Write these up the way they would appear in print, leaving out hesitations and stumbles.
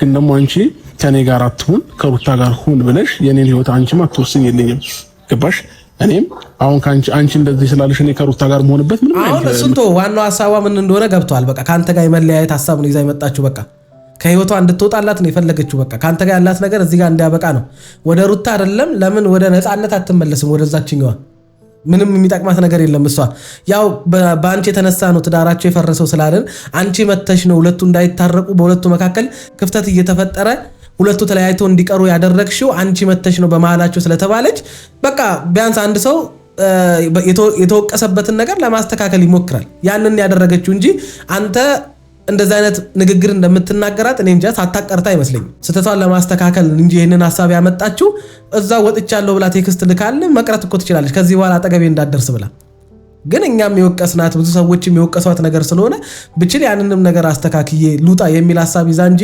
ግን ደግሞ አንቺ ከኔ ጋር አትሁን ከሩታ ጋር ሁን ብለሽ የኔን ህይወት አንቺም አትወስኝልኝም። ገባሽ? እኔም አሁን አንቺ እንደዚህ ስላለሽ እኔ ከሩታ ጋር መሆንበት ምንም አይደለም። አሁን እሱን ተው፣ ዋናው ሐሳቧ ምን እንደሆነ ገብቷል። በቃ ካንተ ጋር የመለያየት ሐሳብ ነው ይዛ የመጣችው። በቃ ከህይወቷ እንድትወጣላት ነው የፈለገችው። በቃ ካንተ ጋር ያላት ነገር እዚህ ጋር እንዲያበቃ ነው። ወደ ሩታ አይደለም። ለምን ወደ ነፃነት አትመለስም? ወደዛችኛዋ ምንም የሚጠቅማት ነገር የለም። እሷ ያው በአንቺ የተነሳ ነው ትዳራቸው የፈረሰው ስላለን አንቺ መተሽ ነው ሁለቱ እንዳይታረቁ በሁለቱ መካከል ክፍተት እየተፈጠረ ሁለቱ ተለያይተው እንዲቀሩ ያደረግሽው አንቺ መተሽ ነው በመሃላቸው ስለተባለች በቃ ቢያንስ አንድ ሰው የተወቀሰበትን ነገር ለማስተካከል ይሞክራል። ያንን ያደረገችው እንጂ አንተ እንደዚህ አይነት ንግግር እንደምትናገራት እኔ እንጃ ሳታቀርታ አይመስለኝም። ስተቷን ለማስተካከል እንጂ ይሄንን ሐሳብ ያመጣችው እዛ ወጥቻለሁ ብላ ቴክስት ልካል መቅረት እኮ ትችላለች። ከዚህ በኋላ አጠገቤ እንዳደርስ ብላ ግን እኛም የወቀስናት ብዙ ሰዎች የሚወቀሷት ነገር ስለሆነ ብችል ያንንም ነገር አስተካክዬ ሉጣ የሚል ሐሳብ ይዛ እንጂ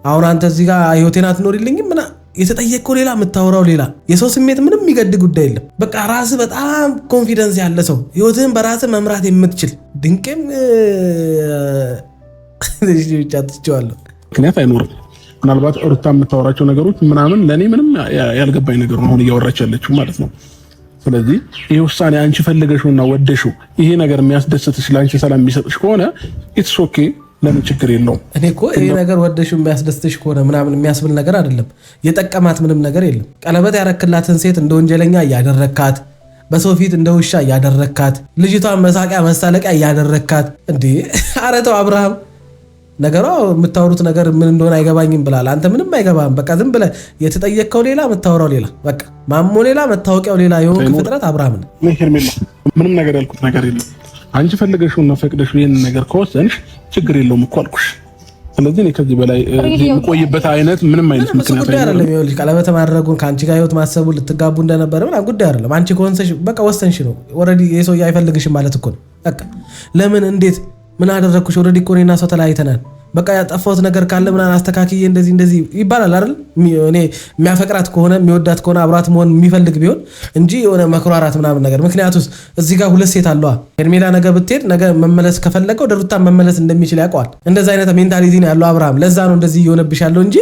አሁን አንተ እዚህ ጋር ህይወቴን አትኖሪልኝም ምና የተጠየቀው ሌላ የምታወራው ሌላ። የሰው ስሜት ምንም የሚገድ ጉዳይ የለም። በቃ ራስህ በጣም ኮንፊደንስ ያለ ሰው ህይወትህን በራስህ መምራት የምትችል ድንቅም ብቻ ትችዋለሁ ምክንያት አይኖርም። ምናልባት ሩታ የምታወራቸው ነገሮች ምናምን ለእኔ ምንም ያልገባኝ ነገር ነው አሁን እያወራች ያለችው ማለት ነው። ስለዚህ ይሄ ውሳኔ አንቺ ፈልገሽውና ወደሽው ይሄ ነገር የሚያስደስትሽ ለአንቺ ሰላም የሚሰጥሽ ከሆነ ኢትስ ኦኬ፣ ለምን ችግር የለውም። እኔ እኮ ይሄ ነገር ወደሽው የሚያስደስትሽ ከሆነ ምናምን የሚያስብል ነገር አይደለም። የጠቀማት ምንም ነገር የለም። ቀለበት ያረክላትን ሴት እንደ ወንጀለኛ እያደረካት፣ በሰው ፊት እንደ ውሻ እያደረካት፣ ልጅቷን መሳቂያ መሳለቂያ እያደረካት እንዴ! ኧረ ተው አብርሃም። ነገሯ የምታወሩት ነገር ምን እንደሆነ አይገባኝም ብላል። አንተ ምንም አይገባም። በቃ ዝም ብለህ የተጠየቅከው ሌላ የምታወራው ሌላ። በቃ ማሞ ሌላ መታወቂያው ሌላ የሆንክ ፍጥረት አብርሃም ነው። ምንም ነገር ያልኩት ነገር የለም። አንቺ ፈልገሽውና ፈቅደሽው ይሄን ነገር ከወሰንሽ ችግር የለውም እኮ አልኩሽ። ስለዚህ እኔ ከዚህ በላይ የምቆይበት አይነት ምንም አይነት ምክንያት አይደለም። ይኸውልሽ ቀለበት ማድረጉን ከአንቺ ጋር ህይወት ማሰቡ ልትጋቡ እንደነበረ ምናምን ጉዳይ አይደለም። አንቺ ከወንሰሽ በቃ ወሰንሽ ነው። ኦልሬዲ የሰው አይፈልግሽም ማለት እኮ ነው። በቃ ለምን እንዴት ምን አደረኩሽ? ኦልሬዲ እኮ እኔና ሰው ተለያይተናል። በቃ ያጠፋሁት ነገር ካለ ምናምን አስተካክዬ እንደዚህ ይባላል አይደል? እኔ የሚያፈቅራት ከሆነ የሚወዳት ከሆነ አብራት መሆን የሚፈልግ ቢሆን እንጂ የሆነ መኩራራት ምናምን ነገር። ምክንያቱስ እዚህ ጋር ሁለት ሴት አለዋ። ሄርሜላ ነገ ብትሄድ ነገ መመለስ ከፈለገ ወደ ሩታ መመለስ እንደሚችል ያውቀዋል። እንደዚህ አይነት ሜንታሊቲ ነው ያለው አብርሃም። ለዛ ነው እንደዚህ እየሆነብሽ ያለው እንጂ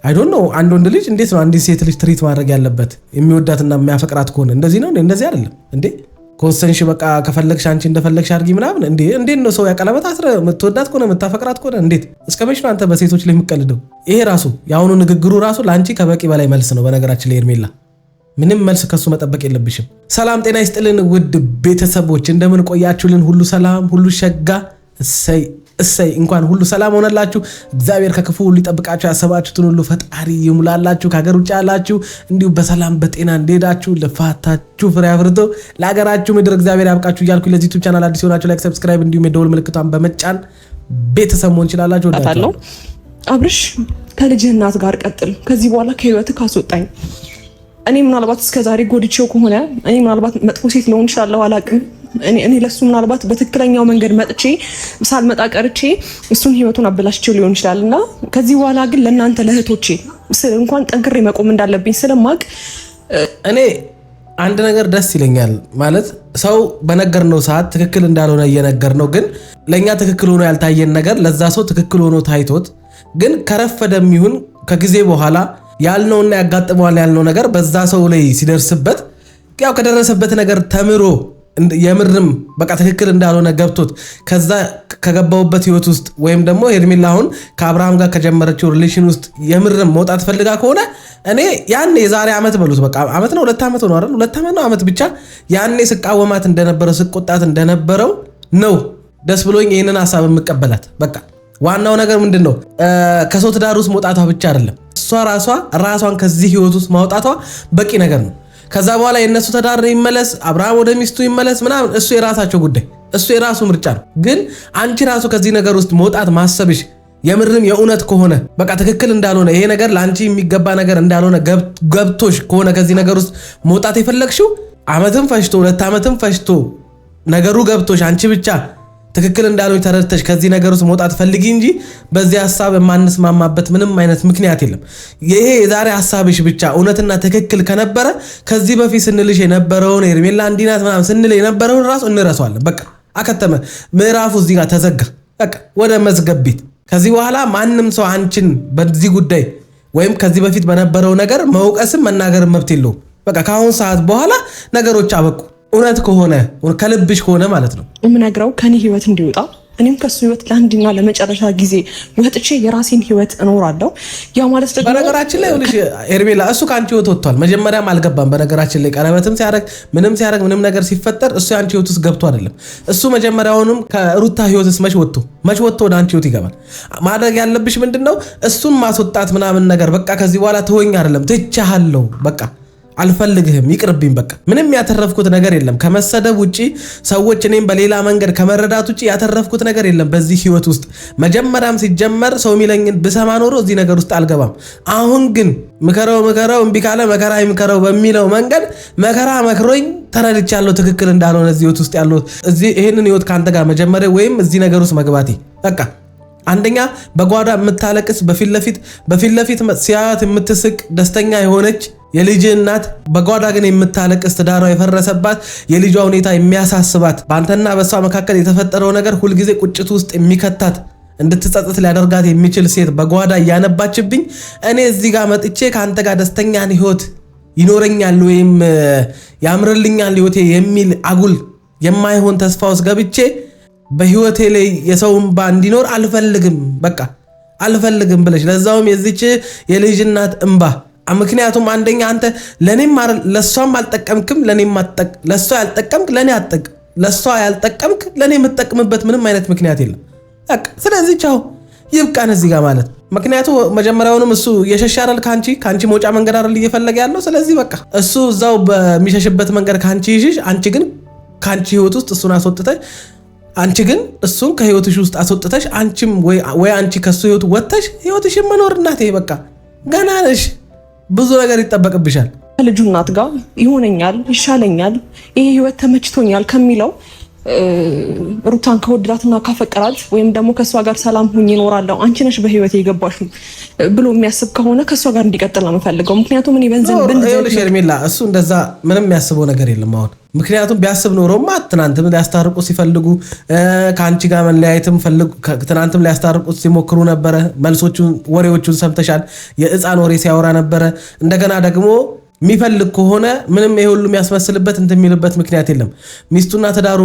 አይ ዶንት ኖ። አንድ ወንድ ልጅ እንዴት ነው አንዲት ሴት ልጅ ትሪት ማድረግ ያለበት? የሚወዳትና የሚያፈቅራት ከሆነ እንደዚህ ነው። እንደዚህ አይደለም እንዴ? ከወሰንሽ በቃ ከፈለግሽ አንቺ እንደፈለግሽ አድርጊ ምናምን እንዴ! እንዴት ነው ሰው ያቀለበት አስረ የምትወዳት ከሆነ የምታፈቅራት ከሆነ እንዴት እስከመቼ ነው አንተ በሴቶች ላይ የምትቀልደው? ይሄ ራሱ የአሁኑ ንግግሩ ራሱ ለአንቺ ከበቂ በላይ መልስ ነው። በነገራችን ላይ ሄርሜላ ምንም መልስ ከሱ መጠበቅ የለብሽም። ሰላም ጤና ይስጥልን ውድ ቤተሰቦች፣ እንደምን ቆያችሁልን? ሁሉ ሰላም፣ ሁሉ ሸጋ። እሰይ እንኳን ሁሉ ሰላም ሆነላችሁ። እግዚአብሔር ከክፉ ሁሉ ይጠብቃችሁ። ያሰባችሁትን ሁሉ ፈጣሪ ይሙላላችሁ። ከሀገር ውጭ ያላችሁ እንዲሁ በሰላም በጤና እንደሄዳችሁ ልፋታችሁ ፍሬ አፍርቶ ለሀገራችሁ ምድር እግዚአብሔር ያብቃችሁ እያልኩ ለዚህ ዩቲዩብ ቻናል አዲስ ሆናችሁ ላይክ፣ ሰብስክራይብ እንዲሁም የደወል ምልክቷን በመጫን ቤተሰብ መሆን ይችላላችሁ። ወዳችሁ አብርሽ ከልጅህ እናት ጋር ቀጥል። ከዚህ በኋላ ከህይወትህ ካስወጣኝ እኔ ምናልባት እስከዛሬ ጎድቼው ከሆነ እኔ ምናልባት መጥፎ ሴት ልሆን እችላለሁ፣ አላውቅም። እኔ ለሱ ምናልባት በትክክለኛው መንገድ መጥቼ ሳልመጣ ቀርቼ እሱን ህይወቱን አበላሽቼው ሊሆን ይችላል እና ከዚህ በኋላ ግን ለእናንተ ለእህቶቼ እንኳን ጠንክሬ መቆም እንዳለብኝ ስለማቅ እኔ አንድ ነገር ደስ ይለኛል። ማለት ሰው በነገርነው ሰዓት ትክክል እንዳልሆነ እየነገርነው ግን ለእኛ ትክክል ሆኖ ያልታየን ነገር ለዛ ሰው ትክክል ሆኖ ታይቶት ግን ከረፈደም ይሁን ከጊዜ በኋላ ያልነውና ያጋጥመዋል ያልነው ነገር በዛ ሰው ላይ ሲደርስበት ያው ከደረሰበት ነገር ተምሮ የምርም በቃ ትክክል እንዳልሆነ ገብቶት ከዛ ከገባውበት ህይወት ውስጥ ወይም ደግሞ ሄርሜላ አሁን ከአብርሃም ጋር ከጀመረችው ሪሌሽን ውስጥ የምርም መውጣት ፈልጋ ከሆነ እኔ ያኔ የዛሬ ዓመት በሉት በቃ ዓመት ነው 2 ዓመት ነው አይደል? 2 ዓመት ነው ዓመት ብቻ ያኔ ስቃወማት እንደነበረው ስቆጣት እንደነበረው ነው ደስ ብሎኝ ይሄንን ሐሳብ የምቀበላት። በቃ ዋናው ነገር ምንድነው ከሰው ትዳር ውስጥ መውጣቷ ብቻ አይደለም፣ እሷ ራሷን ከዚህ ህይወት ውስጥ ማውጣቷ በቂ ነገር ነው። ከዛ በኋላ የነሱ ተዳር ይመለስ አብርሃም ወደ ሚስቱ ይመለስ ምናምን እሱ የራሳቸው ጉዳይ፣ እሱ የራሱ ምርጫ ነው። ግን አንቺ ራሱ ከዚህ ነገር ውስጥ መውጣት ማሰብሽ የምርም የእውነት ከሆነ በቃ ትክክል እንዳልሆነ ይሄ ነገር ለአንቺ የሚገባ ነገር እንዳልሆነ ገብቶሽ ከሆነ ከዚህ ነገር ውስጥ መውጣት የፈለግሽው ዓመትም ፈጅቶ 2 ዓመትም ፈጅቶ ነገሩ ገብቶሽ አንቺ ብቻ ትክክል እንዳልሆነ ተረድተሽ ከዚህ ነገር ውስጥ መውጣት ፈልጊ እንጂ በዚህ ሐሳብ የማንስማማበት ምንም አይነት ምክንያት የለም። ይሄ የዛሬ ሐሳብሽ ብቻ እውነትና ትክክል ከነበረ ከዚህ በፊት ስንልሽ የነበረውን ሄርሜላ እንዲናት ምናምን ስንል የነበረውን ራሱ እንረሳዋለን። በቃ አከተመ። ምዕራፉ እዚህ ጋር ተዘጋ። በቃ ወደ መዝገብ ቤት ከዚህ በኋላ ማንም ሰው አንቺን በዚህ ጉዳይ ወይም ከዚህ በፊት በነበረው ነገር መውቀስም መናገርም መብት የለውም። በቃ ከአሁን ሰዓት በኋላ ነገሮች አበቁ። እውነት ከሆነ ከልብሽ ከሆነ ማለት ነው የምነግረው ከኔ ህይወት እንዲወጣ እኔም ከሱ ህይወት ለአንድና ለመጨረሻ ጊዜ ወጥቼ የራሴን ህይወት እኖራለሁ። ያ ማለት ደግሞ በነገራችን ላይ ኤርሜላ እሱ ከአንቺ ህይወት ወጥቷል። መጀመሪያም አልገባም። በነገራችን ላይ ቀለበትም ሲያደርግ ምንም ነገር ሲፈጠር እሱ የአንቺ ህይወት ውስጥ ገብቶ አይደለም። እሱ መጀመሪያውንም ከሩታ ህይወትስ መች ወጥቶ ወደ አንቺ ህይወት ይገባል። ማድረግ ያለብሽ ምንድነው እሱን ማስወጣት ምናምን ነገር በቃ ከዚህ በኋላ ተወኝ አይደለም ትቻለሁ በቃ አልፈልግህም ይቅርብኝ በቃ ምንም ያተረፍኩት ነገር የለም ከመሰደብ ውጪ ሰዎች እኔም በሌላ መንገድ ከመረዳት ውጪ ያተረፍኩት ነገር የለም በዚህ ህይወት ውስጥ መጀመሪያም ሲጀመር ሰው ሚለኝን ብሰማ ኖሮ እዚህ ነገር ውስጥ አልገባም። አሁን ግን ምከረው እምቢ ካለ መከራ ይምከረው በሚለው መንገድ መከራ መክሮኝ ተረድቻለሁ ትክክል እንዳልሆነ እዚህ ህይወት ውስጥ ያለው እዚህ ይሄንን ህይወት ካንተ ጋር መጀመሪያ ወይም እዚህ ነገር ውስጥ መግባቴ በቃ አንደኛ በጓዳ የምታለቅስ በፊት ለፊት ሲያያት የምትስቅ ደስተኛ የሆነች የልጅ እናት በጓዳ ግን የምታለቅስ ትዳሯ የፈረሰባት የልጇ ሁኔታ የሚያሳስባት በአንተና በሷ መካከል የተፈጠረው ነገር ሁልጊዜ ቁጭት ውስጥ የሚከታት እንድትጸጸት ሊያደርጋት የሚችል ሴት በጓዳ እያነባችብኝ እኔ እዚህ ጋር መጥቼ ከአንተ ጋር ደስተኛን ህይወት ይኖረኛል ወይም ያምርልኛል ህይወቴ የሚል አጉል የማይሆን ተስፋ ውስጥ ገብቼ በህይወቴ ላይ የሰው እንባ እንዲኖር አልፈልግም በቃ አልፈልግም ብለሽ ለዛውም የዚች የልጅ እናት እንባ ምክንያቱም አንደኛ አንተ ለኔም ለሷም አልጠቀምክም ለኔም ለሷ ያልጠቀምክ ለኔ ለሷ ያልጠቀምክ ለኔ የምትጠቅምበት ምንም አይነት ምክንያት የለም በቃ ስለዚህ ቻው ይብቃን እዚህ ጋር ማለት ምክንያቱም መጀመሪያውንም እሱ የሸሻራል ካንቺ መውጫ መንገድ አይደል እየፈለገ ያለው ስለዚህ በቃ እሱ እዛው በሚሸሽበት መንገድ ካንቺ ይሽሽ አንቺ ግን ካንቺ ህይወት ውስጥ እሱን አስወጥተሽ አንቺ ግን እሱን ከህይወትሽ ውስጥ አስወጥተሽ አንቺም ወይ አንቺ ከሱ ህይወት ወጥተሽ ህይወትሽን መኖር እናቴ በቃ ገና ነሽ ብዙ ነገር ይጠበቅብሻል። ከልጁ እናት ጋር ይሆነኛል ይሻለኛል ይሄ ህይወት ተመችቶኛል ከሚለው ሩታን ከወደዳትና ካፈቀራት ወይም ደግሞ ከሷ ጋር ሰላም ሆኜ እኖራለሁ አንቺ ነሽ በህይወቴ የገባሽ ብሎ የሚያስብ ከሆነ ከሷ ጋር እንዲቀጥል ነው የምፈልገው። ምክንያቱም እኔ ይኸውልሽ ሄርሜላ እሱ እንደዛ ምንም የሚያስበው ነገር የለም አሁን ምክንያቱም ቢያስብ ኖሮማ ትናንትም ሊያስታርቁ ሲፈልጉ ከአንቺ ጋር መለያየትም ፈልጉ ትናንትም ሊያስታርቁ ሲሞክሩ ነበረ። መልሶቹን ወሬዎቹን ሰምተሻል። የህፃን ወሬ ሲያወራ ነበረ። እንደገና ደግሞ የሚፈልግ ከሆነ ምንም ይሄ ሁሉ የሚያስመስልበት እንትን የሚልበት ምክንያት የለም። ሚስቱና ትዳሩ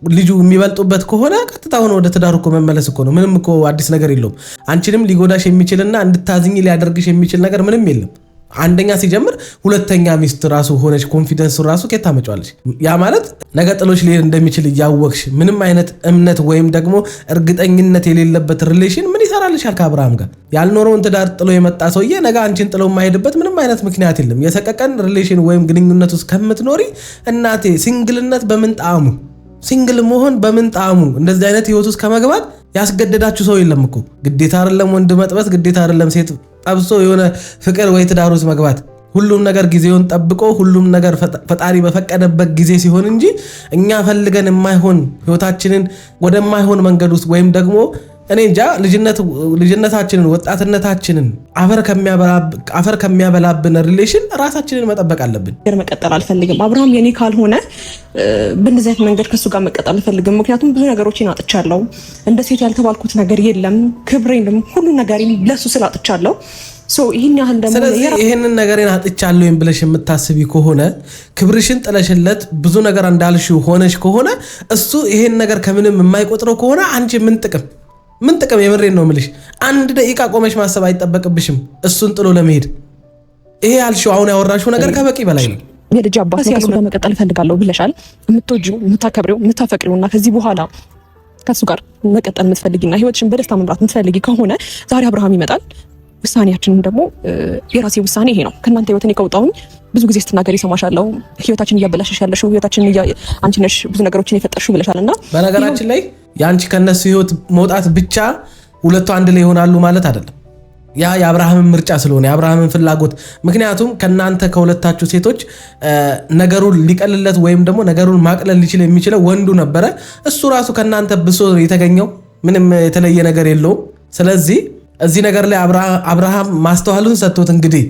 ልጁ የሚበልጡበት ከሆነ ቀጥታ ሆነ ወደ ትዳሩ እኮ መመለስ እኮ ነው። ምንም እኮ አዲስ ነገር የለውም። አንቺንም ሊጎዳሽ የሚችልና እንድታዝኝ ሊያደርግሽ የሚችል ነገር ምንም የለም። አንደኛ ሲጀምር ሁለተኛ ሚስት ራሱ ሆነች ኮንፊደንስ ራሱ ከታ መጫዋለሽ ያ ማለት ነገ ጥሎሽ ሊሄድ እንደሚችል ያወቅሽ ምንም አይነት እምነት ወይም ደግሞ እርግጠኝነት የሌለበት ሪሌሽን ምን ይሰራልሻል? ከአብርሃም ጋር ያልኖረውን ትዳር ጥሎ የመጣ ሰውዬ ነገ አንቺን ጥሎ የማይሄድበት ምንም አይነት ምክንያት የለም። የሰቀቀን ሪሌሽን ወይም ግንኙነት ውስጥ ከምትኖሪ እናቴ ሲንግልነት በምን ጣዕሙ ሲንግል መሆን በምን ጣዕሙ እንደዚህ አይነት ህይወት ውስጥ ከመግባት ያስገደዳችሁ ሰው የለም እኮ ግዴታ አይደለም ወንድ መጥበስ ግዴታ አይደለም ሴት ጠብሶ የሆነ ፍቅር ወይ ትዳር ውስጥ መግባት ሁሉም ነገር ጊዜውን ጠብቆ ሁሉም ነገር ፈጣሪ በፈቀደበት ጊዜ ሲሆን እንጂ እኛ ፈልገን የማይሆን ህይወታችንን ወደማይሆን መንገድ ውስጥ ወይም ደግሞ እኔ እንጃ ልጅነታችንን ወጣትነታችንን አፈር ከሚያበላብን ሪሌሽን ራሳችንን መጠበቅ አለብን። መቀጠል አልፈልግም። አብርሃም የኔ ካልሆነ በእንደዚህ አይነት መንገድ ከሱ ጋር መቀጠል አልፈልግም። ምክንያቱም ብዙ ነገሮችን አጥቻለሁ። እንደ ሴት ያልተባልኩት ነገር የለም። ክብሬንም ሁሉ ነገሬን ለሱ ስላጥቻለሁ። ይህን ያህል ደግሞ ስለዚህ ይሄንን ነገሬን አጥቻለሁ ብለሽ የምታስቢ ከሆነ ክብርሽን ጥለሽለት ብዙ ነገር እንዳልሽው ሆነሽ ከሆነ እሱ ይሄን ነገር ከምንም የማይቆጥረው ከሆነ አንቺ ምን ጥቅም የምሬን ነው የምልሽ። አንድ ደቂቃ ቆመሽ ማሰብ አይጠበቅብሽም እሱን ጥሎ ለመሄድ። ይሄ ያልሽው አሁን ያወራሽው ነገር ከበቂ በላይ ነው። የልጅ አባት ከሱ ጋር መቀጠል እፈልጋለሁ ብለሻል። የምትወጂው የምታከብሪው የምታፈቅሪውና ከዚህ በኋላ ከሱ ጋር መቀጠል የምትፈልጊና ህይወትሽን በደስታ መምራት የምትፈልጊ ከሆነ ዛሬ አብርሃም ይመጣል። ውሳኔያችንን ደግሞ የራሴ ውሳኔ ይሄ ነው። ከእናንተ ህይወትን የቀውጣውኝ ብዙ ጊዜ ስትናገር ይሰማሻለሁ። ህይወታችን እያበላሽሽ ያለሽው ህይወታችን አንቺ ነሽ ብዙ ነገሮችን የፈጠርሽው ብለሻልና በነገራችን ላይ ያንቺ ከነሱ ህይወት መውጣት ብቻ ሁለቱ አንድ ላይ ይሆናሉ ማለት አይደለም። ያ የአብርሃምን ምርጫ ስለሆነ የአብርሃምን ፍላጎት ምክንያቱም ከናንተ ከሁለታችሁ ሴቶች ነገሩን ሊቀልለት ወይም ደግሞ ነገሩን ማቅለል ሊችል የሚችለው ወንዱ ነበረ። እሱ ራሱ ከናንተ ብሶ የተገኘው ምንም የተለየ ነገር የለውም። ስለዚህ እዚህ ነገር ላይ አብርሃም ማስተዋሉን ሰጥቶት እንግዲህ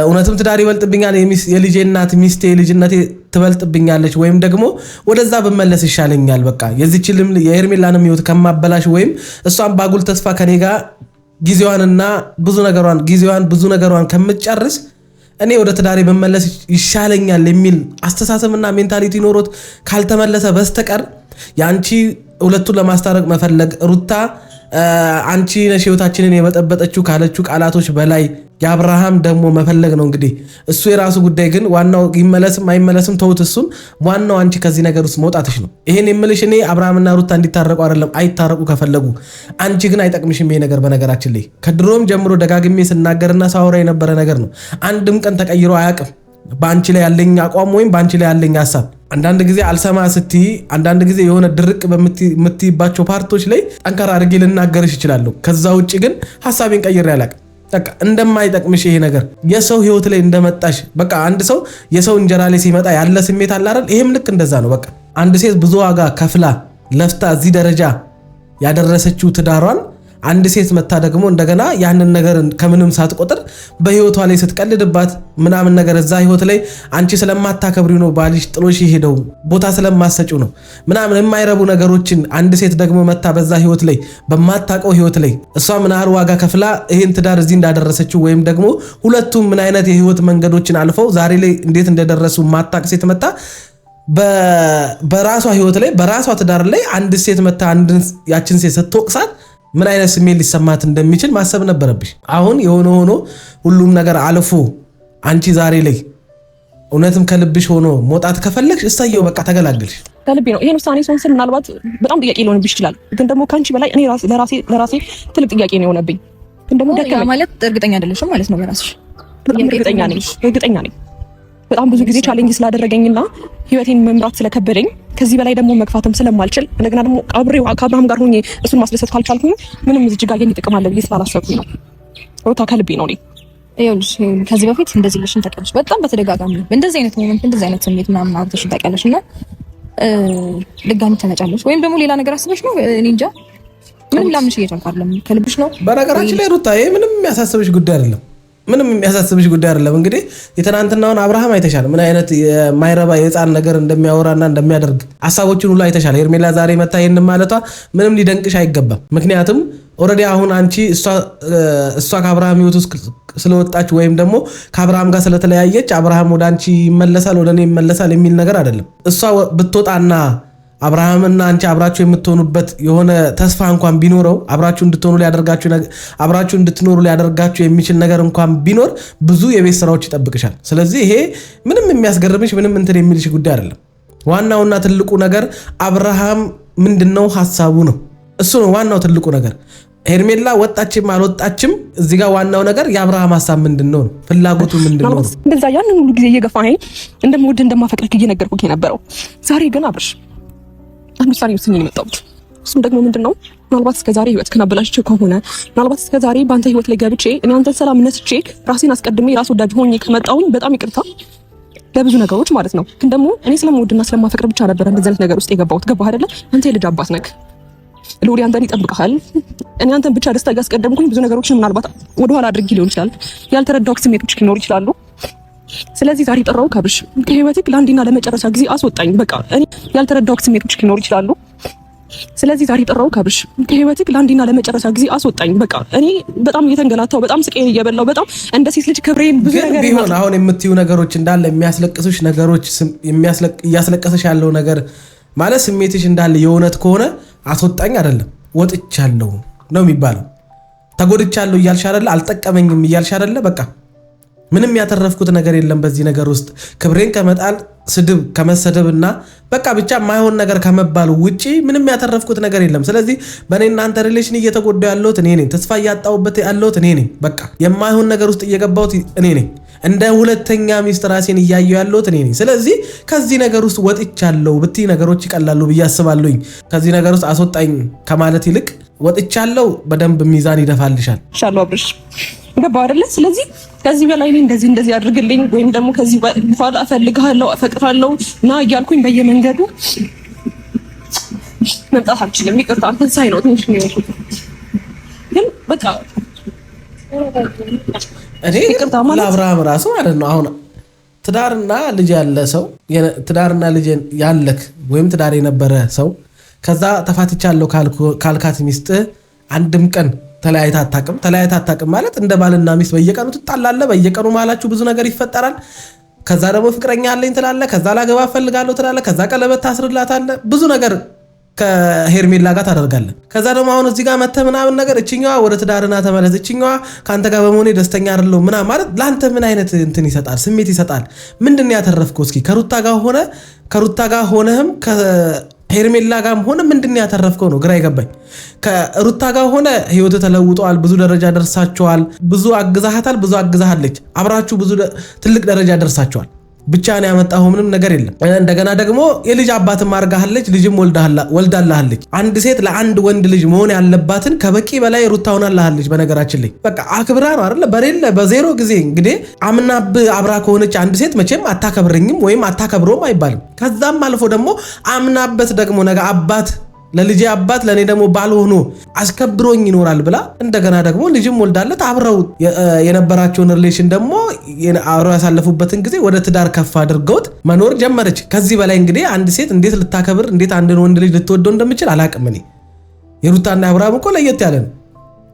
እውነትም ትዳር ይበልጥብኛል የልጄ እናት ሚስቴ ልጅነቴ ትበልጥብኛለች ወይም ደግሞ ወደዛ በመለስ ይሻለኛል በቃ የዚችልም የሄርሜላንም ህይወት ከማበላሽ ወይም እሷን ባጉል ተስፋ ከኔ ጋር ጊዜዋንና ብዙ ነገሯን ከምትጨርስ እኔ ወደ ትዳሬ በመለስ ይሻለኛል የሚል አስተሳሰብና ሜንታሊቲ ኖሮት ካልተመለሰ በስተቀር ያንቺ ሁለቱን ለማስታረቅ መፈለግ ሩታ አንቺ ነሽ ህይወታችንን የበጠበጠችው ካለችው ቃላቶች በላይ የአብርሃም ደግሞ መፈለግ ነው እንግዲህ እሱ የራሱ ጉዳይ ግን ዋናው ይመለስም አይመለስም ተውት እሱን ዋናው አንቺ ከዚህ ነገር ውስጥ መውጣትሽ ነው ይሄን የምልሽ እኔ አብርሃምና ሩታ እንዲታረቁ አይደለም አይታረቁ ከፈለጉ አንቺ ግን አይጠቅምሽም ይሄ ነገር በነገራችን ላይ ከድሮም ጀምሮ ደጋግሜ ስናገርና ሳወራ የነበረ ነገር ነው አንድም ቀን ተቀይሮ አያውቅም ባንቺ ላይ ያለኝ አቋም ወይም ባንቺ ላይ ያለኝ ሐሳብ አንዳንድ ጊዜ አልሰማ ስትይ አንዳንድ ጊዜ የሆነ ድርቅ በምትይባቸው ፓርቶች ላይ ጠንካራ አድርጌ ልናገርሽ ይችላል ከዛ ውጪ ግን ሐሳቤን ቀይሬ አላውቅም በቃ እንደማይጠቅምሽ ይሄ ነገር የሰው ህይወት ላይ እንደመጣሽ በቃ አንድ ሰው የሰው እንጀራ ላይ ሲመጣ ያለ ስሜት አለ አይደል ይሄም ልክ እንደዛ ነው በቃ አንድ ሴት ብዙ ዋጋ ከፍላ ለፍታ እዚህ ደረጃ ያደረሰችው ትዳሯን አንድ ሴት መታ ደግሞ እንደገና ያንን ነገር ከምንም ሳትቆጥር በህይወቷ ላይ ስትቀልድባት ምናምን ነገር እዛ ህይወት ላይ አንቺ ስለማታከብሪው ነው ባልሽ ጥሎሽ ይሄደው ቦታ ስለማሰጪው ነው ምናምን የማይረቡ ነገሮችን አንድ ሴት ደግሞ መታ በዛ ህይወት ላይ በማታቀው ህይወት ላይ እሷ ምን ያህል ዋጋ ከፍላ ይሄን ትዳር እዚህ እንዳደረሰችው ወይም ደግሞ ሁለቱም ምን አይነት የህይወት መንገዶችን አልፈው ዛሬ ላይ እንዴት እንደደረሱ ማታቅ ሴት መታ በራሷ ህይወት ላይ በራሷ ትዳር ላይ አንድ ሴት መታ ያችን ሴት ስትወቅሳት ምን አይነት ስሜት ሊሰማት እንደሚችል ማሰብ ነበረብሽ አሁን የሆነ ሆኖ ሁሉም ነገር አልፎ አንቺ ዛሬ ላይ እውነትም ከልብሽ ሆኖ መውጣት ከፈለግሽ እሰየው በቃ ተገላገልሽ ከልቤ ነው ይሄን ውሳኔ ስንል ምናልባት በጣም ጥያቄ ሊሆንብሽ ይችላል ግን ደግሞ ካንቺ በላይ እኔ ለራሴ ትልቅ ጥያቄ ነው የሆነብኝ ግን ደግሞ ደከመኝ ማለት እርግጠኛ አይደለሽም ማለት ነው በራስሽ እርግጠኛ ነኝ በጣም ብዙ ጊዜ ቻሌንጅ ስላደረገኝና ህይወቴን መምራት ስለከበደኝ ከዚህ በላይ ደግሞ መግፋትም ስለማልችል እንደገና ደግሞ አብሬው ከአብርሃም ጋር ሆኜ እሱን ማስደሰት ካልቻልኩኝ ምንም እዚህ ጋር ጥቅም አለ ብዬ ስላላሰብኩኝ ነው ሩታ ከልቤ ነው ይኸውልሽ ከዚህ በፊት እንደዚህ ልሽን ተቀበልሽ በጣም በተደጋጋሚ እንደዚህ አይነት ሞመንት እንደዚህ አይነት ስሜት ምናምን አውጥተሽ ታውቂያለሽ እና ድጋሚ ተመጫለሽ ወይም ደግሞ ሌላ ነገር አስበሽ ነው እኔ እንጃ ምንም ላምንሽ እየቻልኩ አይደለም ከልብሽ ነው በነገራችን ላይ ሩታ ይሄ ምንም የሚያሳስብሽ ጉዳይ አይደለም ምንም የሚያሳስብሽ ጉዳይ አይደለም እንግዲህ የትናንትናውን አብርሃም አይተሻል ምን አይነት የማይረባ የህፃን ነገር እንደሚያወራና እንደሚያደርግ ሐሳቦችን ሁሉ አይተሻል ሄርሜላ ዛሬ መታ ይሄን ማለቷ ምንም ሊደንቅሽ አይገባም ምክንያቱም ኦሬዲ አሁን አንቺ እሷ ከአብርሃም ህይወት ውስጥ ስለወጣች ወይም ደግሞ ከአብርሃም ጋር ስለተለያየች አብርሃም ወደ አንቺ ይመለሳል ወደ እኔ ይመለሳል የሚል ነገር አይደለም እሷ ብትወጣና አብርሃምና አንቺ አብራችሁ የምትሆኑበት የሆነ ተስፋ እንኳን ቢኖረው አብራችሁ እንድትኖሩ ሊያደርጋችሁ የሚችል ነገር እንኳን ቢኖር ብዙ የቤት ስራዎች ይጠብቅሻል ስለዚህ ይሄ ምንም የሚያስገርምሽ ምንም እንትን የሚልሽ ጉዳይ አይደለም ዋናውና ትልቁ ነገር አብርሃም ምንድነው ሐሳቡ ነው እሱ ነው ዋናው ትልቁ ነገር ሄርሜላ ወጣችም አልወጣችም እዚህ ጋር ዋናው ነገር የአብርሃም ሐሳብ ምንድነው ፍላጎቱ ምንድነው እንደዛ ያንን ሁሉ ጊዜ እየገፋኸኝ እንደምወድ እንደማፈቅርህ እየነገርኩህ የነበረው ዛሬ ግን አብርሽ አንዱ ሳሪ ውስጥ የመጣሁት እሱም ደግሞ ምንድነው ምናልባት እስከዛሬ ህይወት ከናበላሽው ከሆነ ምናልባት እስከዛሬ ባንተ ህይወት ላይ ገብቼ እኔ አንተን ሰላም ነስቼ ራሴን አስቀድሜ ራስ ወዳጅ ሆኜ ከመጣሁኝ በጣም ይቅርታ ለብዙ ነገሮች ማለት ነው ግን ደግሞ እኔ ስለምወድና ስለማፈቅር ብቻ ነበር እንደዚህ አይነት ነገር ውስጥ የገባሁት ገባህ አይደለ አንተ የልጅ አባት ነህ ሎሪ አንተን ይጠብቅሃል እኔ አንተን ብቻ ደስታ ያስቀደምኩኝ ብዙ ነገሮችን ምናልባት ወደ ኋላ አድርጌ ሊሆን ይችላል ያልተረዳሁት ስሜቶች ሊኖር ይችላሉ ስለዚህ ዛሬ ጠራው ካብሽ ከህይወትክ ለአንዴና ለመጨረሻ ጊዜ አስወጣኝ በቃ እኔ ያልተረዳሁት ስሜቶች ሊኖር ይችላሉ ስለዚህ ዛሬ ጠራው ካብሽ ከህይወትክ ለአንዴና ለመጨረሻ ጊዜ አስወጣኝ በቃ እኔ በጣም እየተንገላታው በጣም ስቄን እየበላው በጣም እንደ ሴት ልጅ ክብሬን ብዙ ነገር ቢሆን አሁን የምትዩ ነገሮች እንዳለ የሚያስለቅሱሽ ነገሮች እያስለቀሰሽ ያለው ነገር ማለት ስሜትሽ እንዳለ የእውነት ከሆነ አስወጣኝ አይደለም ወጥቻለሁ ነው የሚባለው ተጎድቻለሁ እያልሽ አይደለ አልጠቀመኝም እያልሽ አይደለ በቃ ምንም ያተረፍኩት ነገር የለም በዚህ ነገር ውስጥ ክብሬን ከመጣል ስድብ ከመሰደብና በቃ ብቻ ማይሆን ነገር ከመባሉ ውጪ ምንም ያተረፍኩት ነገር የለም ስለዚህ በእኔና አንተ ሪሌሽን እየተጎዳው ያለሁት እኔ ነኝ ተስፋ ያጣውበት ያለሁት እኔ ነኝ በቃ የማይሆን ነገር ውስጥ እየገባሁት እኔ ነኝ እንደ ሁለተኛ ሚስት ራሴን እያየሁ ያለሁት እኔ ነኝ ስለዚህ ከዚህ ነገር ውስጥ ወጥቻለሁ ብትይ ነገሮች ይቀላሉ ብዬ አስባለሁኝ ከዚህ ነገር ውስጥ አስወጣኝ ከማለት ይልቅ ወጥቻለሁ በደንብ ሚዛን ይደፋልሻል ሻሎ አብርሽ ገባ አይደለ ስለዚህ ከዚህ በላይ እኔ እንደዚህ አድርግልኝ ወይም ደግሞ ከዚህ በኋላ እፈልግሃለሁ አፈቅራለሁ ና እያልኩኝ በየመንገዱ መምጣት አልችልም ይቅርታ አንተን ሳይ ነው ትንሽ ነው ግን በቃ እኔ ለአብርሃም ራሱ ማለት ነው አሁን ትዳርና ልጅ ያለ ሰው ትዳርና ልጅ ያለክ ወይም ትዳር የነበረ ሰው ከዛ ተፋትቻለሁ ካልካት ሚስት አንድም ቀን ተለያይታ አታውቅም ማለት እንደ ባልና ሚስት በየቀኑ ትጣላለህ፣ በየቀኑ ማላችሁ ብዙ ነገር ይፈጠራል። ከዛ ደግሞ ፍቅረኛ አለኝ ትላለህ፣ ከዛ ላገባ ፈልጋለሁ ትላለህ፣ ከዛ ቀለበት ታስርላታለህ፣ ብዙ ነገር ከሄርሜላ ጋር ታደርጋለህ። ከዛ ደግሞ አሁን እዚህ ጋር መተህ ምናምን ነገር እችኛዋ ወደ ትዳርና ተመለስ፣ እችኛዋ ከአንተ ጋር በመሆኔ ደስተኛ አይደለሁም ምናምን ማለት ለአንተ ምን አይነት እንትን ይሰጣል? ስሜት ይሰጣል? ምንድን ነው ያተረፍከው? እስኪ ከሩታ ጋር ሆነህም ሄርሜላ ጋርም ሆነ ምንድን ያተረፍከው ነው ግራ ይገባኝ። ከሩታ ጋር ሆነ ህይወት ተለውጧል፣ ብዙ ደረጃ ደርሳቸዋል፣ ብዙ አግዛሃታል፣ ብዙ አግዛሃለች፣ አብራችሁ ብዙ ትልቅ ደረጃ ደርሳቸዋል። ብቻ ነው ያመጣው ምንም ነገር የለም። እንደገና ደግሞ የልጅ አባትም አርጋሃለች፣ ልጅም ወልዳላሃለች። አንድ ሴት ለአንድ ወንድ ልጅ መሆን ያለባትን ከበቂ በላይ ሩታ ሆናላሃለች። በነገራችን ላይ በቃ አክብራ ነው አይደለ? በሌለ በዜሮ ጊዜ እንግዲህ አምናብ አብራ ከሆነች አንድ ሴት መቼም አታከብረኝም ወይም አታከብሮም አይባልም። ከዛም አልፎ ደግሞ አምናበት ደግሞ ነገ አባት ለልጄ አባት ለኔ ደግሞ ባል ሆኖ አስከብሮኝ ይኖራል ብላ እንደገና ደግሞ ልጅም ወልዳለት አብረው የነበራቸውን ሪሌሽን ደግሞ አብረው ያሳለፉበትን ጊዜ ወደ ትዳር ከፍ አድርገውት መኖር ጀመረች። ከዚህ በላይ እንግዲህ አንድ ሴት እንዴት ልታከብር እንዴት አንድን ወንድ ልጅ ልትወደው እንደምችል አላቅም። እኔ የሩታና አብርሃም እኮ ለየት ያለ ነው።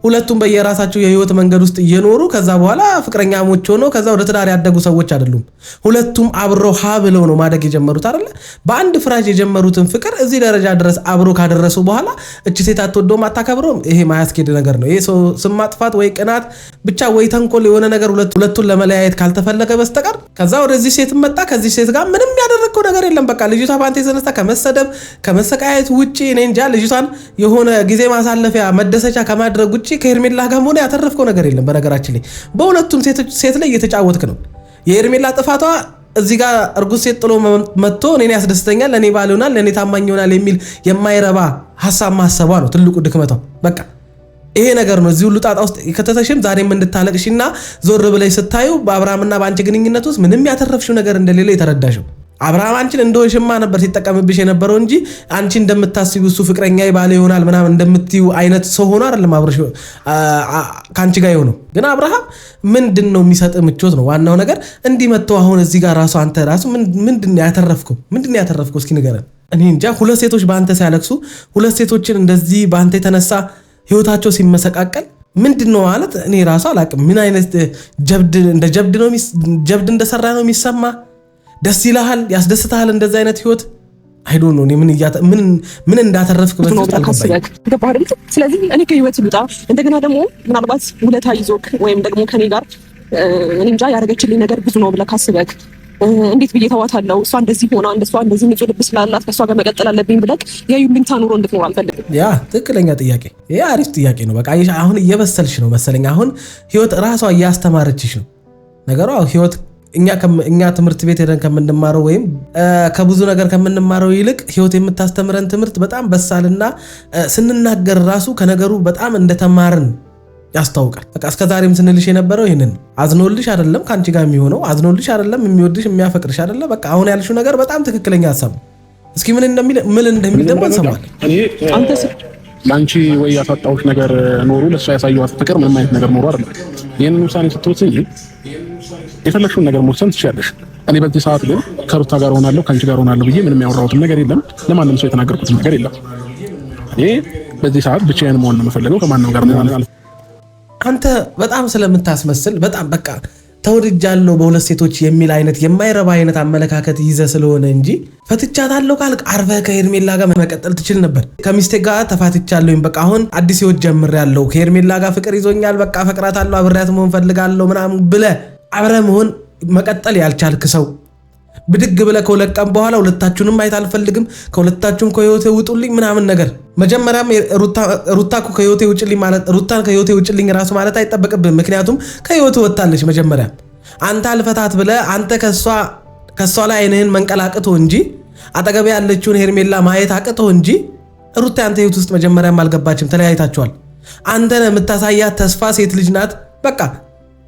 ሁለቱም በየራሳቸው የህይወት መንገድ ውስጥ እየኖሩ ከዛ በኋላ ፍቅረኛሞች ሆነው ከዛ ወደ ትዳር ያደጉ ሰዎች አይደሉም። ሁለቱም አብረው ሀ ብለው ነው ማደግ የጀመሩት አይደለ? በአንድ ፍራሽ የጀመሩትን ፍቅር እዚህ ደረጃ ድረስ አብረው ካደረሱ በኋላ እቺ ሴት አትወደውም አታከብረውም፣ ይሄ ማያስኬድ ነገር ነው። ይሄ ሰው ስም ማጥፋት ወይ ቅናት ብቻ ወይ ተንኮል የሆነ ነገር ሁለቱን ለመለያየት ካልተፈለገ በስተቀር ከዛ ወደዚህ ሴት መጣ። ከዚህ ሴት ጋር ምንም ያደረግከው ነገር የለም። በቃ ልጅቷ ባንተ የተነሳ ከመሰደብ ከመሰቃየት ውጪ እኔ እንጃ ልጅቷን የሆነ ጊዜ ማሳለፊያ መደሰቻ ከማድረግ ውጪ ከሄርሜላ ጋር ሆነ ያተረፍከው ነገር የለም። በነገራችን ላይ በሁለቱም ሴት ላይ እየተጫወትክ ነው። የሄርሜላ ጥፋቷ እዚህ ጋር እርጉዝ ሴት ጥሎ መጥቶ እኔን ያስደስተኛል፣ ለኔ ባል ይሆናል፣ ለኔ ታማኝ ይሆናል የሚል የማይረባ ሐሳብ ማሰቧ ነው ትልቁ ድክመቷ። በቃ ይሄ ነገር ነው እዚህ ሁሉ ጣጣ ውስጥ ከተተሽም ዛሬም እንድታለቅሽና ዞር ብለሽ ስታዩ በአብርሃምና በአንቺ ግንኙነት ውስጥ ምንም ያተረፍሽው ነገር እንደሌለ የተረዳሽው። አብርሃም አንቺን እንደው ሽማ ነበር ሲጠቀምብሽ የነበረው እንጂ አንቺ እንደምታስቢው እሱ ፍቅረኛ ይባል ይሆናል ምናምን እንደምትዩ አይነት ሰው ሆኖ አይደለም አብርሽ ካንቺ ጋር የሆነው። ግን አብርሃም ምንድነው የሚሰጥ ምቾት ነው ዋናው ነገር። እንዲመጣው አሁን እዚህ ጋር ራሱ አንተ ራሱ ምንድነው ያተረፍከው እስኪ ንገረን። እኔ እንጃ ሁለት ሴቶች በአንተ ሲያለቅሱ፣ ሁለት ሴቶችን እንደዚህ በአንተ የተነሳ ህይወታቸው ሲመሰቃቀል ምንድነው ማለት እኔ ራሱ አላቅም። ምን አይነት ጀብድ እንደሰራ ነው የሚሰማ? ደስ ይልሃል? ያስደስታል እንደዛ አይነት ህይወት? አይ ዶንት ኖ ምን እንዳተረፍክ በዚህ አልገባህም። ስለዚህ እኔ ከህይወት ልውጣ። እንደገና ደግሞ ምናልባት ውለታ ይዞክ ወይም ደግሞ ከኔ ጋር እኔ እንጃ ያደረገችልኝ ነገር ብዙ ነው ብለህ ካስበክ እንዴት ብዬ ተዋታለሁ? እሷ እንደዚህ ሆና እንደሷ እንደዚህ ንጹህ ልብ ስላላት ከእሷ ጋር መቀጠል አለብኝ ብለክ ያዩልኝ ታኑሮ እንድትኖር አልፈልግም። ያ ትክክለኛ ጥያቄ፣ ይሄ አሪፍ ጥያቄ ነው። በቃ አሁን እየበሰልሽ ነው መሰለኝ። አሁን ህይወት ራሷ እያስተማረችሽ ነው ነገሯ። ህይወት እኛ ትምህርት ቤት ሄደን ከምንማረው ወይም ከብዙ ነገር ከምንማረው ይልቅ ህይወት የምታስተምረን ትምህርት በጣም በሳልና ስንናገር ራሱ ከነገሩ በጣም እንደተማርን ያስታውቃል። በቃ እስከዛሬም ስንልሽ የነበረው ይሄንን አዝኖልሽ አይደለም ካንቺ ጋር የሚሆነው፣ አዝኖልሽ አይደለም የሚወድሽ የሚያፈቅርሽ አይደለም። በቃ አሁን ያልሽው ነገር በጣም ትክክለኛ ሐሳብ ነው። እስኪ ምን እንደሚል ደግሞ እንሰማለን። አንተ ላንቺ ወይ ያሳጣውሽ ነገር ኖሩ ለሷ ያሳየዋት ፍቅር ምንም አይነት ነገር ኖሩ አይደለም። ይሄንን ውሳኔ ስትወስኝ የፈለግሽውን ነገር መወሰን ትችያለሽ። እኔ በዚህ ሰዓት ግን ከሩታ ጋር ሆናለሁ ካንቺ ጋር ሆናለሁ ብዬ ምንም ያወራሁትም ነገር የለም። ለማንም ሰው የተናገርኩት ነገር የለም። እኔ በዚህ ሰዓት ብቻዬን መሆን ነው የምፈልገው ከማንም ጋር ማለት። አንተ በጣም ስለምታስመስል በጣም በቃ ተወድጃለሁ በሁለት ሴቶች የሚል አይነት የማይረባ አይነት አመለካከት ይዘ ስለሆነ እንጂ ፈትቻታለሁ ካልክ አርፈህ ከሄርሜላ ጋር መቀጠል ትችል ነበር። ከሚስቴ ጋር ተፋትቻለሁኝ በቃ አሁን አዲስ ህይወት ጀምሬያለሁ፣ ከሄርሜላ ጋር ፍቅር ይዞኛል፣ በቃ ፈቅራታለሁ፣ አብሬያት መሆን ፈልጋለሁ ምናምን ብለህ አብረህ መሆን መቀጠል ያልቻልክ ሰው ብድግ ብለህ ከሁለት ቀን በኋላ ሁለታችሁንም ማየት አልፈልግም፣ ከሁለታችሁም ከህይወቴ ውጡልኝ ምናምን ነገር። መጀመሪያም ሩታ ከህይወቴ ውጭልኝ ማለት ሩታን ከህይወቴ ውጭልኝ ራሱ ማለት አይጠበቅብህም። ምክንያቱም ከህይወቴ ወጣለች። መጀመሪያ አንተ አልፈታት ብለህ አንተ ከሷ ላይ አይንህን መንቀላቅቶ እንጂ አጠገብ ያለችውን ሄርሜላ ማየት አቅቶ እንጂ ሩታ አንተ ህይወት ውስጥ መጀመሪያም አልገባችም። ተለያይታችኋል። አንተ ነህ የምታሳያት ተስፋ ሴት ልጅ ናት በቃ።